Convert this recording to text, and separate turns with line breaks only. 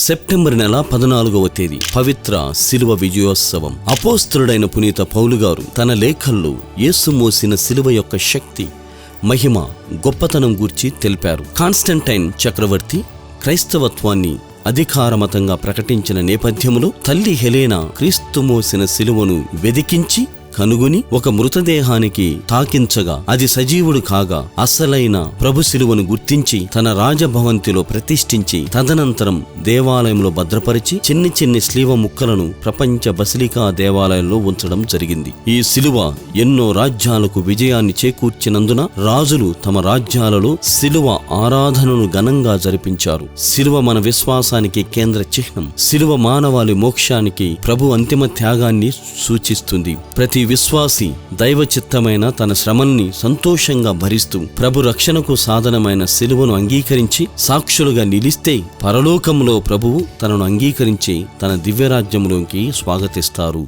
September నెల 14వ తేదీ పవిత్ర శిలువ విజయోత్సవం. అపోస్తలుడైన పునీత పౌలు గారు తన లేఖల్లో యేసు మోసిన శిలువ యొక్క శక్తి, మహిమ, గొప్పతనం గూర్చి తెలిపారు. కాన్స్టంటైన్ చక్రవర్తి క్రైస్తవత్వాన్ని అధికారమతంగా ప్రకటించిన నేపథ్యములో తల్లి హెలేనా క్రీస్తు మోసిన శిలువను వెదికించి కనుగొని ఒక మృతదేహానికి తాకించగా అది సజీవుడు కాగా అసలైన ప్రభు శిలువను గుర్తించి తన రాజభవంతిలో ప్రతిష్ఠించి తదనంతరం దేవాలయంలో భద్రపరిచి చిన్ని చిన్ని స్లీవ ముక్కలను ప్రపంచ బసిలికా దేవాలయంలో ఉంచడం జరిగింది. ఈ శిలువ ఎన్నో రాజ్యాలకు విజయాన్ని చేకూర్చినందున రాజులు తమ రాజ్యాలలో శిలువ ఆరాధనను ఘనంగా జరిపించారు. శిలువ మన విశ్వాసానికి కేంద్ర చిహ్నం. శిలువ మానవాళి మోక్షానికి ప్రభు అంతిమ త్యాగాన్ని సూచిస్తుంది. ప్రతి విశ్వాసి దైవచిత్తమైన తన శ్రమల్ని సంతోషంగా భరిస్తూ ప్రభు రక్షణకు సాధనమైన శిలువను అంగీకరించి సాక్షులుగా నిలిస్తే పరలోకంలో ప్రభువు తనను అంగీకరించి తన దివ్యరాజ్యంలోకి స్వాగతిస్తారు.